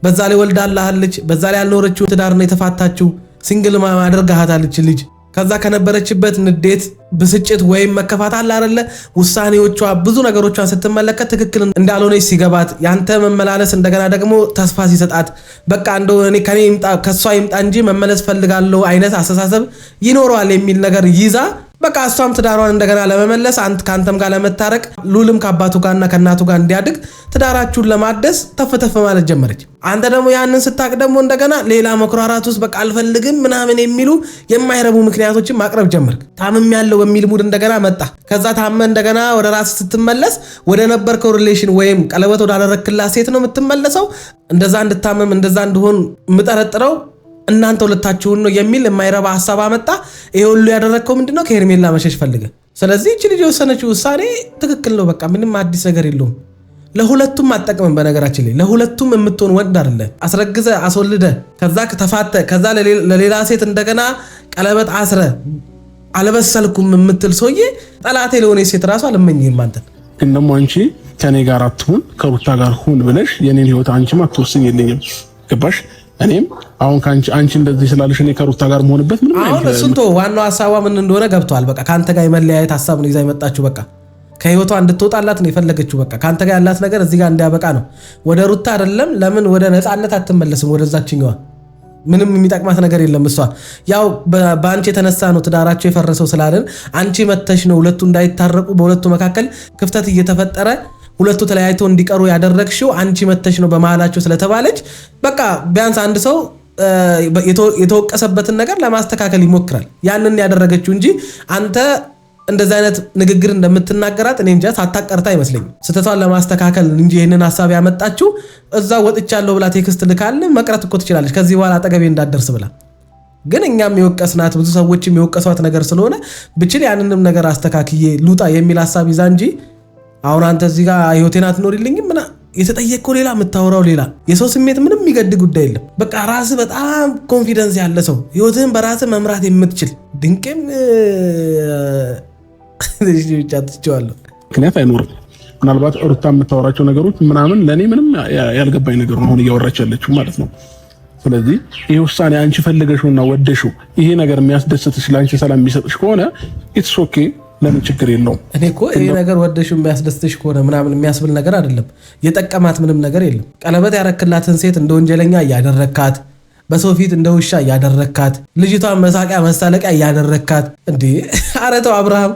በዛ ላይ ወልዳላሃለች። በዛ ላይ ያልኖረችው ትዳር ነው የተፋታችው። ሲንግል ማም አድርጋሃታለች ልጅ። ከዛ ከነበረችበት ንዴት፣ ብስጭት ወይም መከፋት አለ አይደለ ውሳኔዎቿ ብዙ ነገሮቿን ስትመለከት ትክክል እንዳልሆነች ሲገባት ያንተ መመላለስ እንደገና ደግሞ ተስፋ ሲሰጣት በቃ እንደው እኔ ከኔ ይምጣ ከሷ ይምጣ እንጂ መመለስ ፈልጋለሁ አይነት አስተሳሰብ ይኖረዋል የሚል ነገር ይዛ በቃ እሷም ትዳሯን እንደገና ለመመለስ ካንተም ጋር ለመታረቅ ሉልም ከአባቱ ጋርና ከእናቱ ጋር እንዲያድግ ትዳራችሁን ለማደስ ተፍተፍ ማለት ጀመረች። አንተ ደግሞ ያንን ስታቅ ደግሞ እንደገና ሌላ መኩራራት ውስጥ በቃ አልፈልግም ምናምን የሚሉ የማይረቡ ምክንያቶችን ማቅረብ ጀመርክ። ታምም ያለው በሚል ሙድ እንደገና መጣ። ከዛ ታመ እንደገና ወደ ራስ ስትመለስ ወደ ነበርከው ሪሌሽን ወይም ቀለበት ወዳደረክላት ሴት ነው የምትመለሰው። እንደዛ እንድታመም እንደዛ እንድሆን የምጠረጥረው እናንተ ሁለታችሁን ነው የሚል የማይረባ ሐሳብ አመጣ። ይሄ ሁሉ ያደረከው ምንድነው? ከሄርሜላ መሸሽ ፈልገ። ስለዚህ እቺ ልጅ የወሰነችው ውሳኔ ትክክል ነው። በቃ ምንም አዲስ ነገር የለውም። ለሁለቱም አጠቅመን በነገራችን ላይ ለሁለቱም የምትሆን ወንድ አይደለ። አስረግዘ አስወልደ ከዛ ተፋተ ከዛ ለሌላ ሴት እንደገና ቀለበት አስረ አልበሰልኩም የምትል ሰውዬ ጠላቴ ለሆነ ሴት ራሱ አልመኝም። አንተን ግን ደግሞ አንቺ ከኔ ጋር አትሁን ከሩታ ጋር ሁን ብለሽ የኔን ህይወት አንቺም አትወስኝ የለኝም። ገባሽ? እኔም አሁን አንቺ እንደዚህ ስላለሽ እኔ ከሩታ ጋር መሆንበት ምንም አሁን እሱን ተው። ዋናው ሐሳቧ ምን እንደሆነ ገብቷል። በቃ ካንተ ጋር የመለያየት ሐሳብ ነው ይዛ የመጣችው። በቃ ከህይወቷ እንድትወጣላት ነው የፈለገችው። በቃ ካንተ ጋር ያላት ነገር እዚህ ጋር እንዲያበቃ ነው። ወደ ሩታ አይደለም። ለምን ወደ ነፃነት አትመለስም? ወደዛችኛዋ ምንም የሚጠቅማት ነገር የለም። እሷ ያው በአንቺ የተነሳ ነው ትዳራቸው የፈረሰው ስላልን አንቺ መተሽ ነው ሁለቱ እንዳይታረቁ በሁለቱ መካከል ክፍተት እየተፈጠረ ሁለቱ ተለያይተው እንዲቀሩ ያደረግሽው አንቺ መተሽ ነው በመሃላቸው ስለተባለች በቃ ቢያንስ አንድ ሰው የተወቀሰበትን ነገር ለማስተካከል ይሞክራል። ያንን ያደረገችው እንጂ አንተ እንደዚህ አይነት ንግግር እንደምትናገራት እኔ እንጃ ሳታቀርታ አይመስለኝም። ስተቷን ለማስተካከል እንጂ ይሄንን ሐሳብ ያመጣችው እዛ ወጥቻለሁ ብላ ቴክስት ልካለ መቅረት እኮ ትችላለች። ከዚህ በኋላ አጠገቤ እንዳትደርስ ብላ ግን እኛም የወቀስናት ብዙ ሰዎችም የወቀሷት ነገር ስለሆነ ብችል ያንንም ነገር አስተካክዬ ሉጣ የሚል ሐሳብ ይዛ እንጂ አሁን አንተ እዚህ ጋር ህይወቴን አትኖሪልኝም ምና የተጠየቀው ሌላ የምታወራው ሌላ። የሰው ስሜት ምንም የሚገድ ጉዳይ የለም። በቃ ራስህ በጣም ኮንፊደንስ ያለ ሰው ህይወትህን በራስህ መምራት የምትችል ድንቅም ብቻ ትችዋለሁ። ምክንያት አይኖርም። ምናልባት ሩታ የምታወራቸው ነገሮች ምናምን ለእኔ ምንም ያልገባኝ ነገር ነው አሁን እያወራች ያለችው ማለት ነው። ስለዚህ ይሄ ውሳኔ አንቺ ፈልገሽውና ወደሽው ይሄ ነገር የሚያስደስትሽ ለአንቺ ሰላም የሚሰጥሽ ከሆነ ኢትስ ኦኬ፣ ለምን ችግር የለውም። እኔ እኮ ይሄ ነገር ወደሽው የሚያስደስትሽ ከሆነ ምናምን የሚያስብል ነገር አይደለም። የጠቀማት ምንም ነገር የለም። ቀለበት ያረክላትን ሴት እንደ ወንጀለኛ እያደረካት፣ በሰው ፊት እንደ ውሻ እያደረካት፣ ልጅቷን መሳቂያ መሳለቂያ እያደረካት። እንዴ ኧረ ተው አብርሃም፣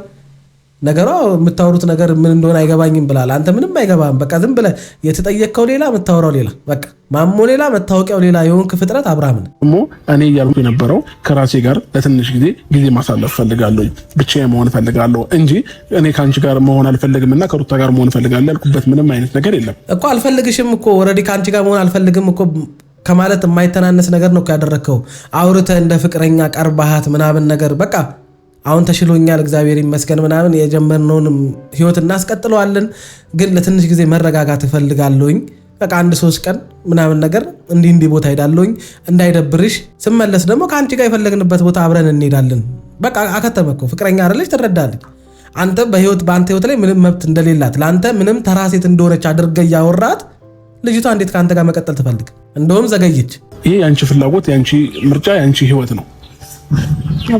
ነገሯ የምታወሩት ነገር ምን እንደሆነ አይገባኝም ብላል። አንተ ምንም አይገባም። በቃ ዝም ብለህ የተጠየቅከው ሌላ የምታወራው ሌላ። በቃ ማሞ ሌላ መታወቂያው ሌላ የሆንክ ፍጥረት አብርሃም ነው። እሞ እኔ እያልኩ የነበረው ከራሴ ጋር ለትንሽ ጊዜ ማሳለፍ ፈልጋለሁ፣ ብቻዬን መሆን ፈልጋለሁ እንጂ እኔ ከአንቺ ጋር መሆን አልፈልግምና ከሩታ ጋር መሆን ፈልጋለሁ ያልኩበት ምንም አይነት ነገር የለም እኮ። አልፈልግሽም እኮ ኦልሬዲ ከአንቺ ጋር መሆን አልፈልግም እኮ ከማለት የማይተናነስ ነገር ነው ያደረግከው። አውርተህ እንደ ፍቅረኛ ቀርባሃት ምናምን ነገር በቃ አሁን ተሽሎኛል እግዚአብሔር ይመስገን ምናምን የጀመርነውን ህይወት እናስቀጥለዋለን፣ ግን ለትንሽ ጊዜ መረጋጋት እፈልጋለሁኝ። በቃ 1-3 ቀን ምናምን ነገር እንዲህ ቦታ ሄዳለሁኝ እንዳይደብርሽ፣ ስመለስ ደግሞ ከአንቺ ጋር የፈለግንበት ቦታ አብረን እንሄዳለን። በቃ አከተመኩ። ፍቅረኛ አይደለች ትረዳለች። አንተ በአንተ ህይወት ላይ ምንም መብት እንደሌላት ለአንተ ምንም ተራ ሴት እንደሆነች አድርገህ ያወራት ልጅቷ እንዴት ከአንተ ጋር መቀጠል ትፈልግ? እንደውም ዘገየች። ይሄ የአንቺ ፍላጎት፣ የአንቺ ምርጫ፣ የአንቺ ህይወት ነው።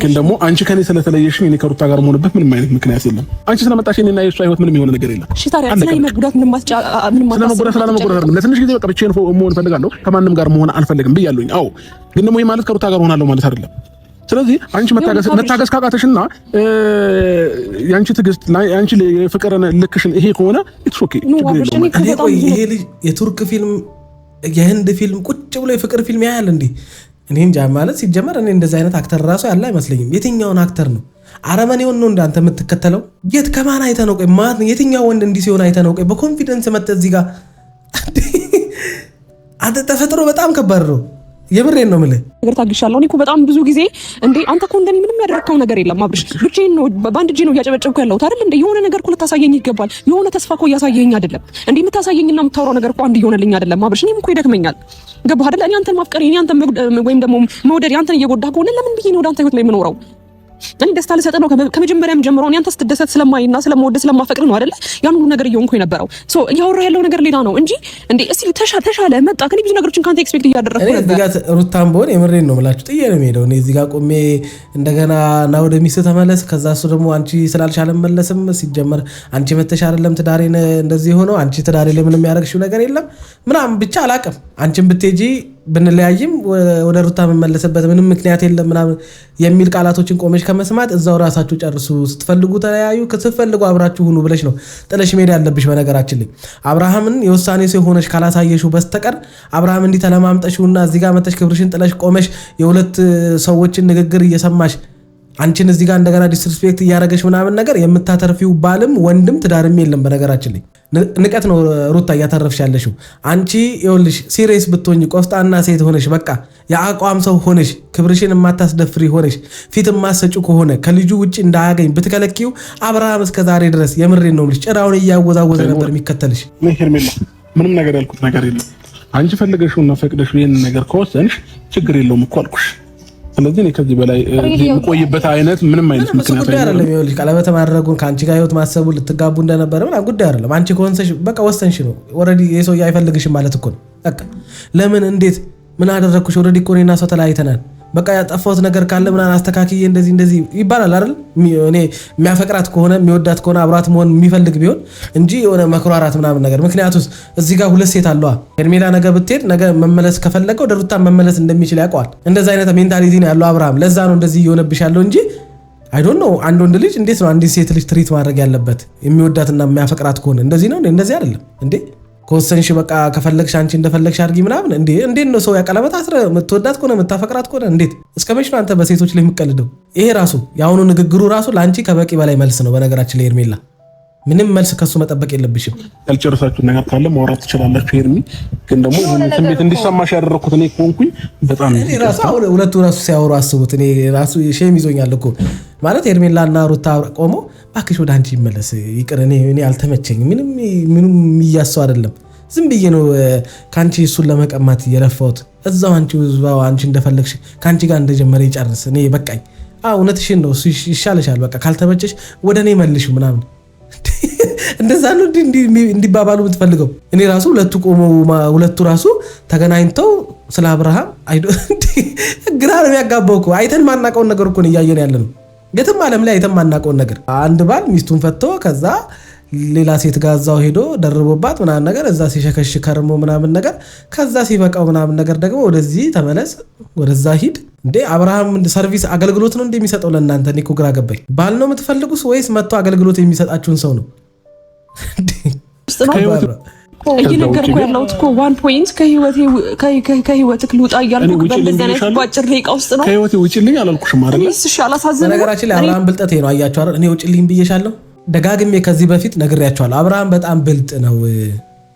ግን ደግሞ አንቺ ከኔ ስለተለየሽ እኔ ከሩታ ጋር መሆንበት ምንም አይነት ምክንያት የለም። አንቺ ስለመጣሽ እኔና የሷ ህይወት ምንም የሆነ ነገር የለም። እሺ ታዲያ ስለመጉዳት ምንም ስለመጉዳት ለትንሽ ጊዜ በቃ ብቻዬን መሆን እፈልጋለሁ፣ ከማንም ጋር መሆን አልፈልግም ብያለሁኝ። አዎ፣ ግን ደግሞ ይሄ ማለት ከሩታ ጋር ሆናለሁ ማለት አይደለም። ስለዚህ አንቺ መታገስ ካቃተሽና ያንቺ ትግስት ያንቺ የፍቅር ልክሽን ይሄ ከሆነ ኢትስ ኦኬ። ይሄ ልጅ የቱርክ ፊልም የህንድ ፊልም ቁጭ ብሎ የፍቅር ፊልም ያያል እንዴ? እኔ እንጃ። ማለት ሲጀመር እኔ እንደዚህ አይነት አክተር ራሱ ያለ አይመስለኝም። የትኛውን አክተር ነው? አረመኔውን ነው እንዳንተ የምትከተለው? የት ከማን አይተህ ነው? ቆይ ማለት የትኛው ወንድ እንዲህ ሲሆን አይተህ ነው? ቆይ በኮንፊደንስ መጥተህ እዚህ ጋር አንተ ተፈጥሮ በጣም ከባድ ነው። የብሬን ነው የምልህ። ነገር ታግሻለሁ። እኔ እኮ በጣም ብዙ ጊዜ እንዴ አንተ እኮ እንደኔ ምንም ያደረከው ነገር የለም አብርሽ። ብቻዬን ነው በአንድ እጄ ነው እያጨበጨብኩ ያለሁት አይደል እንዴ? የሆነ ነገር እኮ ልታሳየኝ ይገባል። የሆነ ተስፋ እኮ እያሳየኝ አይደለም እንዴ? የምታሳየኝና የምታወራው ነገር እኮ አንድ እየሆነልኝ አይደለም አብርሽ። እኔም እኮ ይደክመኛል። ገባህ አይደል? እኔ አንተን ማፍቀር እኔ አንተን ወይም ደግሞ መውደድ አንተን እየጎዳህ ከሆነ ለምን ብዬ ነው ወደ አንተ ህይወት ላይ የምኖረው? እኔ ደስታ ልሰጥ ነው ከመጀመሪያም ጀምሮ እኔ አንተ ስትደሰት ስለማይና ስለምወድ ስለማፈቅር ነው አይደለ ያን ሁሉ ነገር እየሆንኩ የነበረው ሶ እያወራ ያለው ነገር ሌላ ነው እንጂ እንዴ እስቲ ተሻለ መጣ ከኔ ብዙ ነገሮችን ካንተ ኤክስፔክት እያደረኩ ነበር። እዚህ ጋር ሩታም በሆነ የምሬን ነው የምላችሁ ጥዬ ነው የምሄደው። እኔ እዚህ ጋር ቆሜ እንደገና ና ወደ ሚስት ተመለስ ከዛ እሱ ደግሞ አንቺ ስላልሻለ መለስም ሲጀመር አንቺ መተሽ አይደለም ትዳሬን እንደዚህ ሆኖ አንቺ ትዳሬ ላይ ምንም ያደረግሽው ነገር የለም ምናምን ብቻ አላቅም አንቺን ብትሄጂ ብንለያይም ወደ ሩታ መመለስበት ምንም ምክንያት የለም ምናምን የሚል ቃላቶችን ቆመሽ ከመስማት እዛው ራሳችሁ ጨርሱ ስትፈልጉ ተለያዩ ከተፈልጉ አብራችሁ ሁኑ ብለሽ ነው ጥለሽ ሜዳ ያለብሽ። በነገራችን ላይ አብርሃምን የውሳኔ ሰው ሆነሽ ካላሳየሽው በስተቀር አብርሃም እንዲህ ተለማምጠሽውና እዚህ ጋር መተሽ ክብርሽን ጥለሽ ቆመሽ የሁለት ሰዎችን ንግግር እየሰማሽ አንቺን እዚህ ጋር እንደገና ዲስሪስፔክት እያደረገሽ ምናምን ነገር የምታተርፊው ባልም ወንድም ትዳርም የለም። በነገራችን ላይ ንቀት ነው ሩታ እያተረፍሽ ያለሽው። አንቺ ይኸውልሽ ሲሪየስ ብትሆኝ ቆፍጣና ሴት ሆነሽ በቃ የአቋም ሰው ሆነሽ ክብርሽን የማታስደፍሪ ሆነሽ ፊት የማሰጩ ከሆነ ከልጁ ውጭ እንዳያገኝ ብትከለኪው አብርሃም እስከዛሬ ድረስ የምሬን ነው የምልሽ ጭራውን እያወዛወዘ ነበር የሚከተልሽ። ሄርሜላ ምንም ነገር ያልኩት ነገር የለም። አንቺ ፈልገሽውና ፈቅደሽው ይሄን ነገር ከወሰንሽ ችግር የለውም እኮ አልኩሽ። ስለዚህ እኔ ከዚህ በላይ የምቆይበት አይነት ምንም አይነት ምክንያት አይደለም። ይኸውልሽ ቀለበት ማድረጉን ከአንቺ ጋር ህይወት ማሰቡ ልትጋቡ እንደነበረ ምናምን ጉዳይ አይደለም። አንቺ ከሆንሰሽ በቃ ወሰንሽ ነው ኦልሬዲ የሰው አይፈልግሽም ማለት እኮ ነው። በቃ ለምን እንዴት ምን አደረግኩሽ ኦልሬዲ እኮ እኔና ሰው ተለያይተናል በቃ ያጠፋሁት ነገር ካለ ምናምን አስተካክዬ እንደዚህ ይባላል አይደል? እኔ የሚያፈቅራት ከሆነ የሚወዳት ከሆነ አብራት መሆን የሚፈልግ ቢሆን እንጂ የሆነ መኩራራት ምናምን ነገር ምክንያቱስ እዚህ ጋር ሁለት ሴት አለዋ። ሄርሜላ ነገ ብትሄድ ነገ መመለስ ከፈለገ ወደ ሩታ መመለስ እንደሚችል ያውቀዋል። እንደዛ አይነት ሜንታሊቲ ነው ያለው አብርሃም። ለዛ ነው እንደዚህ እየሆነብሽ ያለው እንጂ አይ ዶንት ኖ አንድ ወንድ ልጅ እንዴት ነው አንዲት ሴት ልጅ ትሪት ማድረግ ያለበት? የሚወዳትና የሚያፈቅራት ከሆነ እንደዚህ ነው እንደዚህ አይደለም እንዴ? ከወሰንሽ በቃ ከፈለግሽ አንቺ እንደፈለግሽ አድርጊ ምናምን እንዴት ነው ሰው ያቀለበት አስረ የምትወዳት ከሆነ የምታፈቅራት ከሆነ እንዴት እስከመቼ ነው አንተ በሴቶች ላይ የምትቀልደው? ይሄ ራሱ የአሁኑ ንግግሩ ራሱ ለአንቺ ከበቂ በላይ መልስ ነው። በነገራችን ላይ ሄርሜላ ምንም መልስ ከሱ መጠበቅ የለብሽም። ያልጨረሳችሁ ነገር ካለ ማውራት ትችላላችሁ። ሄርሚ ግን ደግሞ ስሜት እንዲሰማሽ ያደረኩት እኔ ኮንኩኝ በጣም እኔ ራሱ ሁለቱ ራሱ ሲያወሩ አስቡት። እኔ ራሱ ሼም ይዞኛል እኮ ማለት ሄርሜላና ሩታ ቆሞ እባክሽ ወደ አንቺ ይመለስ ይቅር እኔ አልተመቸኝም ምንም የሚያሰው አይደለም ዝም ብዬ ነው ካንቺ እሱን ለመቀማት የለፋሁት እዛው አንቺ እንደፈለግሽ ካንቺ ጋር እንደጀመረ ይጨርስ እኔ በቃኝ። እውነትሽን ነው ይሻለሻል በቃ ካልተመቸሽ ወደ እኔ መልሽ ምናምን እንደዛ ነው እንዲባባሉ የምትፈልገው። እኔ ራሱ ሁለቱ ራሱ ተገናኝተው ስለ አብርሃም ግራ ነው የሚያጋባው እኮ አይተን ማናቀውን ነገር እኮ ነው እያየን ያለ ነው። የትም ዓለም ላይ አይተን ማናቀውን ነገር አንድ ባል ሚስቱን ፈቶ ከዛ ሌላ ሴት ጋር እዛው ሄዶ ደርቦባት ምናምን ነገር እዛ ሲሸከሽ ከርሞ ምናምን ነገር ከዛ ሲበቃው ምናምን ነገር ደግሞ ወደዚህ ተመለስ ወደዛ ሂድ እንዴ አብርሃም ሰርቪስ አገልግሎት ነው እንደሚሰጠው ለእናንተ እኔ እኮ ግራ ገባኝ። ባል ነው የምትፈልጉስ ወይስ መጥቶ አገልግሎት የሚሰጣችሁን ሰው ነው? እየነገርኩህ ያለሁት እኮ ዋን ፖይንት ከህይወትህ ልውጣ እያልኩህ በእንደዚህ አይነት በአጭር ደቂቃ ውስጥ ነው። ከህይወቴ ውጪልኝ አላልኩሽም አይደል? እሺ አላሳዝንም። ነገራችን ላይ አብርሃም ብልጠቴ ነው አያችሁ አይደል? እኔ ውጪልኝ ብዬሻለሁ ደጋግሜ ከዚህ በፊት ነግሬያቸዋለሁ። አብርሃም በጣም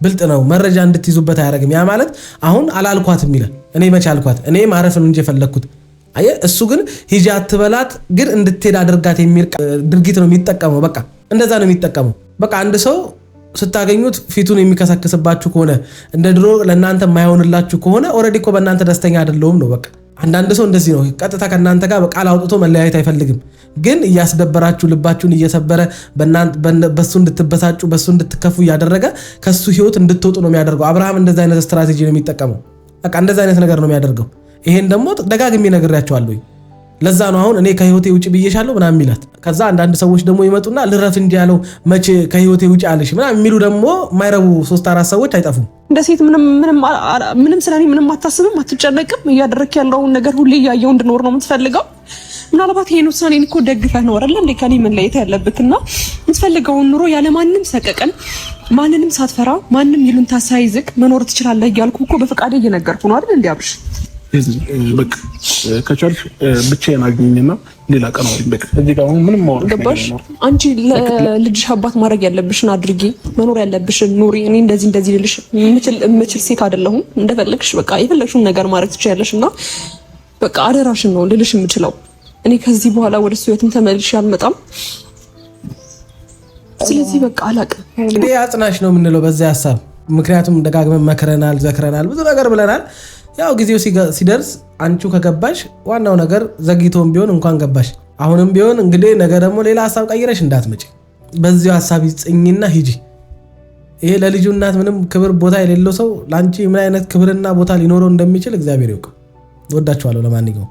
ብልጥ ነው መረጃ እንድትይዙበት አያደርግም። ያ ማለት አሁን አላልኳትም ይላል። እኔ መቼ አልኳት? እኔ ማረፍን እንጂ የፈለግኩት አየህ። እሱ ግን ሂጂ አትበላት ግን እንድትሄድ አድርጋት የሚል ድርጊት ነው የሚጠቀመው። በቃ እንደዛ ነው የሚጠቀመው። በቃ አንድ ሰው ስታገኙት ፊቱን የሚከሰክስባችሁ ከሆነ እንደ ድሮ ለእናንተ የማይሆንላችሁ ከሆነ ኦልሬዲ እኮ በእናንተ ደስተኛ አይደለሁም ነው በቃ። አንዳንድ ሰው እንደዚህ ነው ቀጥታ ከእናንተ ጋር በቃል አውጥቶ መለያየት አይፈልግም፣ ግን እያስደበራችሁ ልባችሁን እየሰበረ በሱ እንድትበሳጩ በሱ እንድትከፉ እያደረገ ከሱ ህይወት እንድትወጡ ነው የሚያደርገው። አብርሃም እንደዛ አይነት ስትራቴጂ ነው የሚጠቀመው። በቃ እንደዛ አይነት ነገር ነው የሚያደርገው። ይሄን ደግሞ ደጋግሜ ነግሬያቸዋለሁ። ለዛ ነው አሁን እኔ ከህይወቴ ውጪ ብዬሻለሁ ምናምን የሚላት። ከዛ አንዳንድ ሰዎች ደግሞ ይመጡና ልረፍ እንጂ ያለው መቼ ከህይወቴ ውጪ አለሽ ምናምን የሚሉ ደግሞ የማይረቡ 3-4 ሰዎች አይጠፉም። እንደ ሴት ምንም ስለኔ ምንም አታስብም አትጨነቅም። እያደረክ ያለውን ነገር ሁሌ እያየው እንድኖር ነው የምትፈልገው። ምናልባት ይሄን ውሳኔን እኮ ደግፈህ ነው አይደል እንዴ ከኔ መለየት ያለብክና የምትፈልገውን ኑሮ ያለማንም ሰቀቀን ማንንም ሳትፈራ ማንም ይሉንታ ሳይዝቅ መኖር ትችላለህ እያልኩ እኮ በፈቃዴ እየነገርኩ ነው አይደል እንዴ አብርሽ? በቃ ከቻልሽ ብቻዬን አግኝኝና ሌላ ቀን አውሪኝ። በቃ እዚህ ጋር አሁን ምንም ማውራት ገባሽ? አንቺ ለልጅሽ አባት ማድረግ ያለብሽን አድርጊ፣ መኖር ያለብሽን ኑሪ። እኔ እንደዚህ ልልሽ የምችል ሴት አይደለሁም። እንደፈለግሽ በቃ የፈለግሽውን ነገር ማድረግ ትችያለሽ እና በቃ አደራሽን ነው ልልሽ የምችለው። እኔ ከዚህ በኋላ ወደ እሱ ህይወትም ተመልሼ አልመጣም። ስለዚህ በቃ አላቅም። እንግዲህ አጽናሽ ነው የምንለው በዚህ ሀሳብ። ምክንያቱም ደጋግመን መክረናል፣ ዘክረናል፣ ብዙ ነገር ብለናል። ያው ጊዜው ሲደርስ አንቺው ከገባሽ ዋናው ነገር ዘግይቶም ቢሆን እንኳን ገባሽ። አሁንም ቢሆን እንግዲህ ነገ ደግሞ ሌላ ሐሳብ ቀይረሽ እንዳትመጪ። በዚሁ ሐሳብ ይጽኝና ሂጂ። ይሄ ለልጁ እናት ምንም ክብር ቦታ የሌለው ሰው ላንቺ ምን አይነት ክብርና ቦታ ሊኖረው እንደሚችል እግዚአብሔር ይወቅ። ወዳችኋለሁ። ለማንኛውም